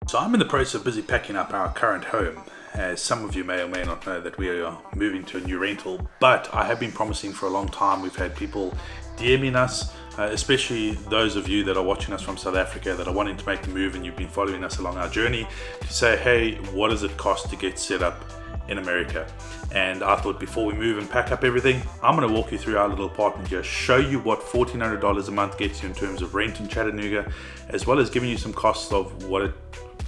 So I'm in the process of busy packing up our current home. As some of you may or may not know that we are moving to a new rental, but I have been promising for a long time. We've had people DMing us, especially those of you that are watching us from South Africa that are wanting to make the move and you've been following us along our journey, to say, hey, what does it cost to get set up in America? And I thought before we move and pack up everything, I'm going to walk you through our little apartment here, show you what $1,400 a month gets you in terms of rent in Chattanooga, as well as giving you some costs of what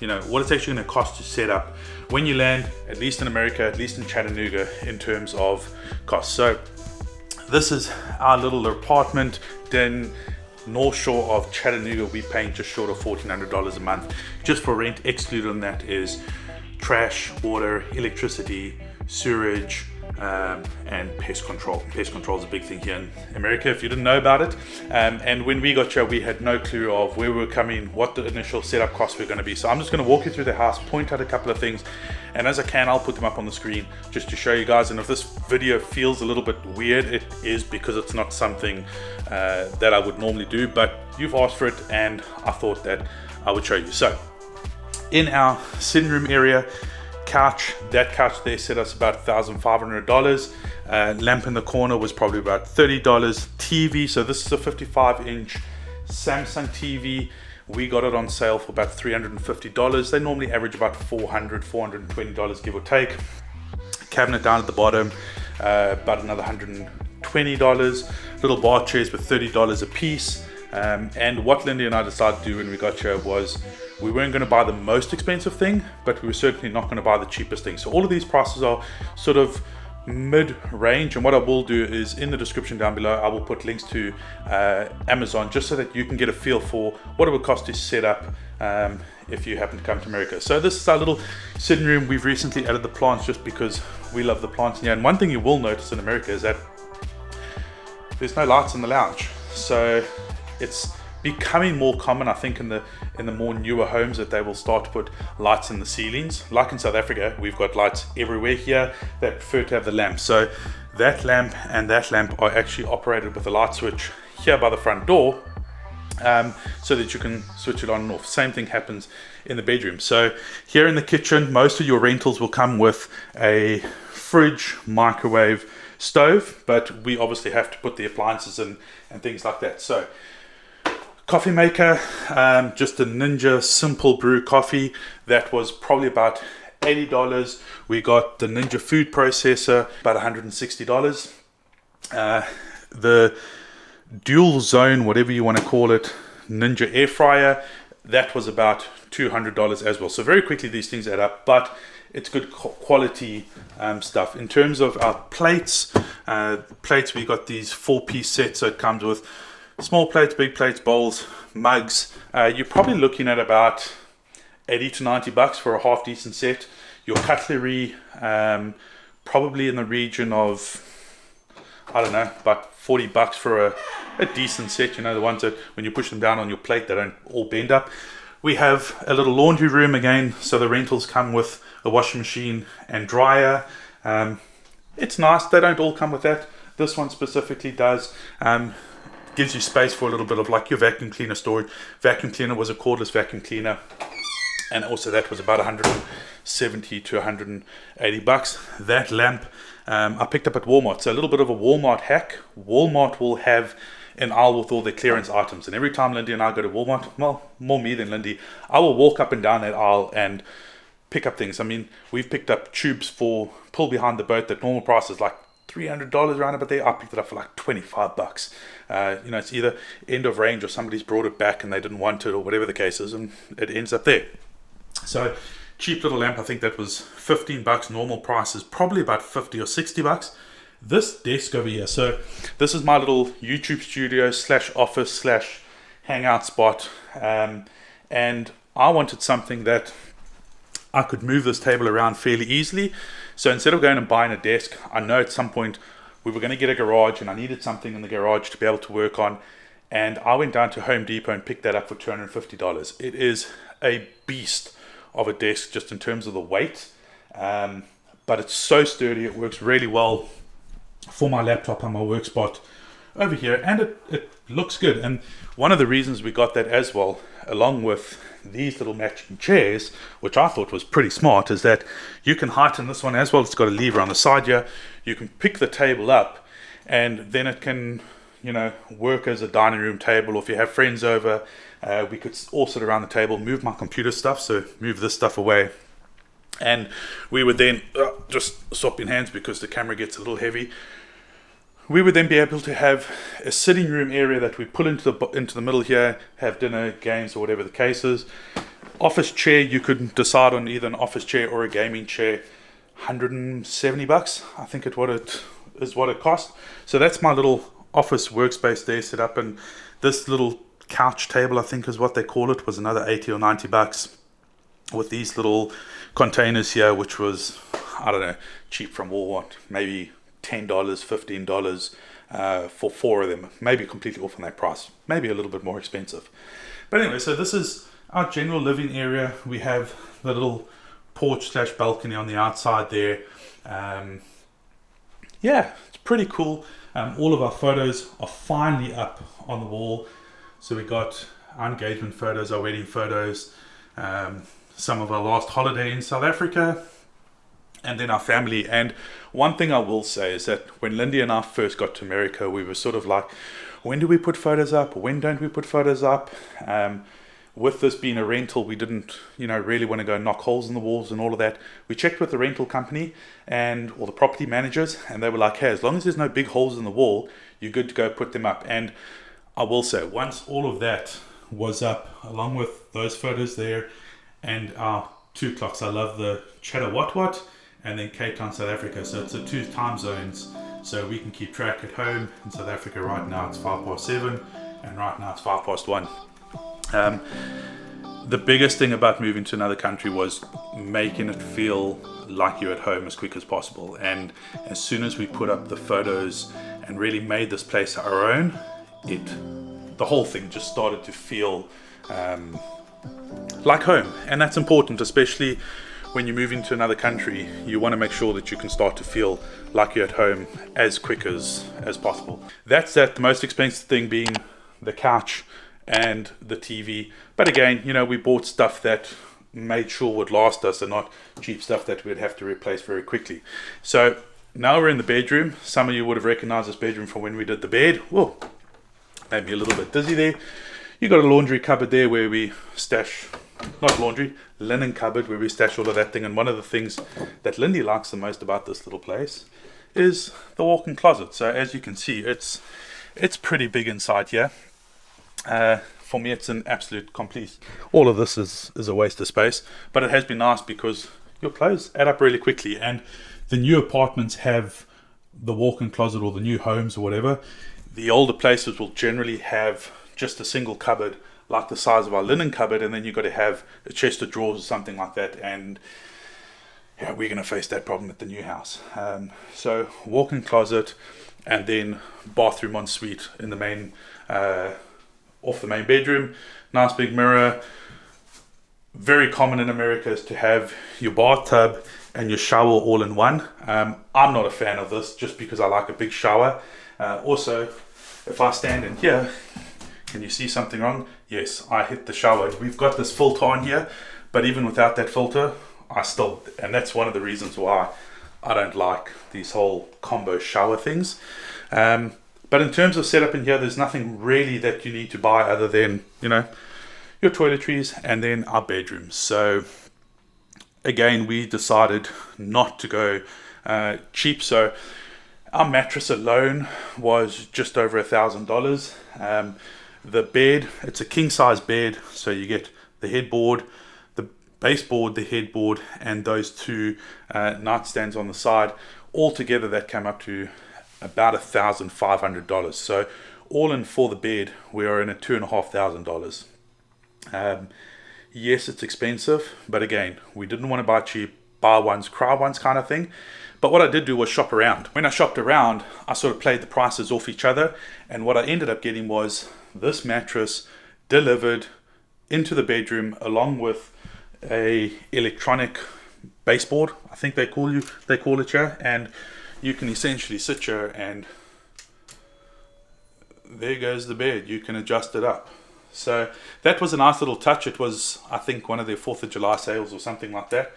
it's actually going to cost to set up when you land, at least in America, at least in Chattanooga, in terms of costs. So this is our little apartment in North Shore of Chattanooga. We're paying just short of $1,400 a month just for rent. Excluded on that is trash, water, electricity, sewerage, and pest control. Pest control is a big thing here in America, if you didn't know about it. And when we got here, we had no clue of where we were coming, what the initial setup costs were going to be. So I'm just going to walk you through the house, point out a couple of things, and as I can, I'll put them up on the screen just to show you guys. And if this video feels a little bit weird, it is because it's not something that I would normally do, but you've asked for it and I thought that I would show you. So in our sitting room area, that couch there set us about $1,500. Lamp in the corner was probably about $30. TV, so this is a 55-inch Samsung TV. We got it on sale for about $350. They normally average about $420, give or take. Cabinet down at the bottom, about another $120. Little bar chairs with $30 a piece. And what Lindy and I decided to do when we got here was we weren't going to buy the most expensive thing, but we were certainly not going to buy the cheapest thing. So all of these prices are sort of mid-range, and what I will do is in the description down below I will put links to Amazon, just so that you can get a feel for what it would cost to set up if you happen to come to America. So this is our little sitting room. We've recently added the plants just because we love the plants here. And one thing you will notice in America is that there's no lights in the lounge. So it's becoming more common, I think, in the more newer homes, that they will start to put lights in the ceilings. Like in South Africa, we've got lights everywhere. Here they prefer to have the lamp. So that lamp and that lamp are actually operated with a light switch here by the front door, so that you can switch it on and off. Same thing happens in the bedroom. So here in the kitchen, most of your rentals will come with a fridge, microwave, stove, but we obviously have to put the appliances in and things like that. So coffee maker, just a Ninja simple brew coffee. That was probably about $80. We got the Ninja food processor, about $160. The dual zone, whatever you want to call it, Ninja air fryer, that was about $200 as well. So very quickly these things add up, but it's good quality stuff. In terms of our plates, we got these 4-piece sets, so it comes with small plates, big plates, bowls, mugs. You're probably looking at about $80 to $90 for a half decent set. Your cutlery, probably in the region of, I don't know, about $40 for a decent set. You know, the ones that when you push them down on your plate, they don't all bend up. We have a little laundry room again, so the rentals come with a washing machine and dryer. It's nice, they don't all come with that. This one specifically does. Gives you space for a little bit of like your vacuum cleaner storage. Vacuum cleaner was a cordless vacuum cleaner, and also that was about $170 to $180. That lamp I picked up at Walmart. So a little bit of a Walmart hack. Walmart will have an aisle with all their clearance items, and every time Lindy and I go to Walmart, well, more me than Lindy, I will walk up and down that aisle and pick up things. I mean, we've picked up tubes for pull behind the boat that normal price is like $300 around about there. I picked it up for like $25. It's either end of range or somebody's brought it back and they didn't want it, or whatever the case is, and it ends up there. So cheap little lamp, I think that was $15. Normal price is probably about $50 or $60. This desk over here, so this is my little YouTube studio / office / hangout spot, and I wanted something that I could move this table around fairly easily. So instead of going and buying a desk, I know at some point we were going to get a garage and I needed something in the garage to be able to work on, and I went down to Home Depot and picked that up for $250. It is a beast of a desk just in terms of the weight, but it's so sturdy. It works really well for my laptop and my work spot over here, and it looks good. And one of the reasons we got that as well, along with these little matching chairs, which I thought was pretty smart, is that you can heighten this one as well. It's got a lever on the side here. You can pick the table up, and then it can, you know, work as a dining room table, or if you have friends over, we could all sit around the table, move my computer stuff, so move this stuff away, and we would then just swap in hands because the camera gets a little heavy. We would then be able to have a sitting room area that we pull into the middle here, have dinner, games, or whatever the case is. Office chair, you could decide on either an office chair or a gaming chair. $170, I think what it cost. So that's my little office workspace there set up, and this little couch table, I think is what they call it, was another $80 or $90 with these little containers here, which was, I don't know, cheap from Walmart, maybe $10, $15 for 4 of them, maybe completely off on that price, maybe a little bit more expensive. But anyway, so this is our general living area. We have the little porch / balcony on the outside there. Yeah, it's pretty cool. All of our photos are finally up on the wall. So we got our engagement photos, our wedding photos, some of our last holiday in South Africa, and then our family. And one thing I will say is that when Lindy and I first got to America, we were sort of like, when do we put photos up? When don't we put photos up? With this being a rental, we didn't, really want to go knock holes in the walls and all of that. We checked with the rental company or the property managers, and they were like, hey, as long as there's no big holes in the wall, you're good to go put them up. And I will say, once all of that was up, along with those photos there, and our 2 clocks, I love the Chatter What, and then Cape Town, South Africa. So it's 2 time zones, so we can keep track at home. In South Africa right now it's 7:05, and right now it's 1:05. The biggest thing about moving to another country was making it feel like you're at home as quick as possible. And as soon as we put up the photos and really made this place our own, the whole thing just started to feel like home. And that's important, especially when you move into another country. You want to make sure that you can start to feel like you're at home as quick as possible. That's that. The most expensive thing being the couch and the TV. But again, we bought stuff that made sure would last us, and not cheap stuff that we'd have to replace very quickly. So now we're in the bedroom. Some of you would have recognized this bedroom from when we did the bed. Whoa, made me a little bit dizzy there. You got a laundry cupboard there where we stash, not laundry, linen cupboard where we stash all of that thing. And one of the things that Lindy likes the most about this little place is the walk-in closet. So as you can see, it's pretty big inside here. For me, it's an absolute complete. All of this is a waste of space, but it has been nice because your clothes add up really quickly. And the new apartments have the walk-in closet, or the new homes or whatever. The older places will generally have just a single cupboard like the size of our linen cupboard, and then you've got to have a chest of drawers or something like that. And yeah, we're going to face that problem at the new house. So walk-in closet, and then bathroom en suite in the main off the main bedroom. Nice big mirror. Very common in America is to have your bathtub and your shower all in one. I'm not a fan of this, just because I like a big shower. Also, if I stand in here, can you see something wrong? Yes, I hit the shower. We've got this filter on here, but even without that filter, and that's one of the reasons why I don't like these whole combo shower things. But in terms of setup in here, there's nothing really that you need to buy other than, your toiletries and then our bedrooms. So again, we decided not to go cheap. So our mattress alone was just over $1,000. The bed, it's a king size bed. So you get the headboard, the baseboard, the headboard, and those 2 nightstands on the side. All together that came up to about $1,500. So all in for the bed, we are in at $2,500. Yes, it's expensive, but again, we didn't want to buy cheap, buy once, cry once kind of thing. But what I did do was shop around. When I shopped around, I sort of played the prices off each other, and what I ended up getting was this mattress delivered into the bedroom along with a electronic baseboard, I think they call it here, and you can essentially sit here and there goes the bed. You can adjust it up. So that was a nice little touch. It was, I think, one of their 4th of July sales or something like that.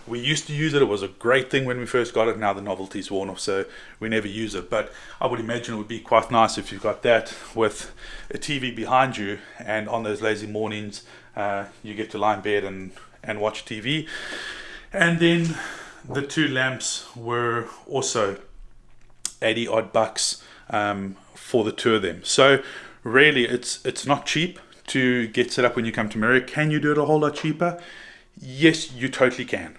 We used to use it. It was a great thing when we first got it. Now the novelty's worn off, so we never use it. But I would imagine it would be quite nice if you've got that with a TV behind you, and on those lazy mornings you get to lie in bed and watch TV. And then the 2 lamps were also 80 odd bucks for the 2 of them. So really it's not cheap to get set up when you come to America. Can you do it a whole lot cheaper? Yes, you totally can.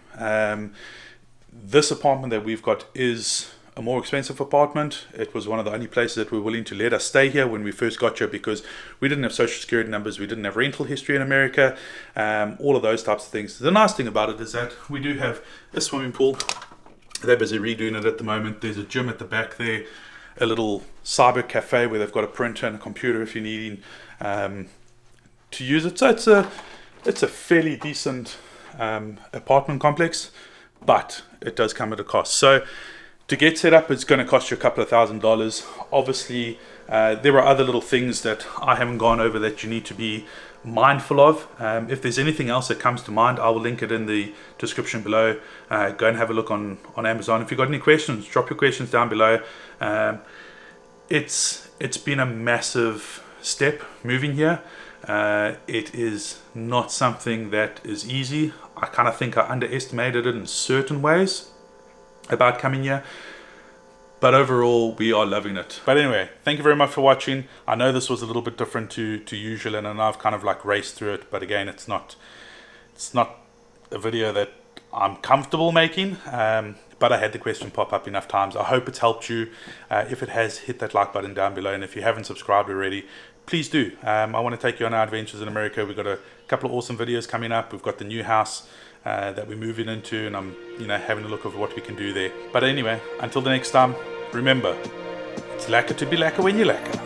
This apartment that we've got is a more expensive apartment. It was one of the only places that were willing to let us stay here when we first got here, because we didn't have social security numbers, we didn't have rental history in America, all of those types of things. The nice thing about it is that we do have a swimming pool. They're busy redoing it at the moment. There's a gym at the back there, a little cyber cafe where they've got a printer and a computer if you're needing to use it. So it's a fairly decent apartment complex, but it does come at a cost. So to get set up, it's going to cost you a couple of $1,000s. Obviously, there are other little things that I haven't gone over that you need to be mindful of. If there's anything else that comes to mind, I will link it in the description below. Go and have a look on Amazon. If you've got any questions, drop your questions down below. It's been a massive step moving here. It is not something that is easy. I kind of think I underestimated it in certain ways about coming here, but overall we are loving it. But anyway, thank you very much for watching. I know this was a little bit different to usual, and I know I've kind of like raced through it, but again, it's not a video that I'm comfortable making, but I had the question pop up enough times. I hope it's helped you. If it has, hit that like button down below, and if you haven't subscribed already, please do. I want to take you on our adventures in America. We've got a couple of awesome videos coming up. We've got the new house that we're moving into, and I'm having a look at what we can do there. But anyway, until the next time, remember, it's lekker to be lekker when you're lekker.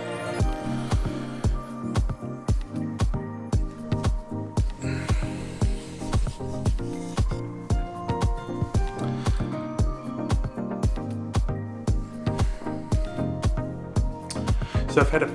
So I've had a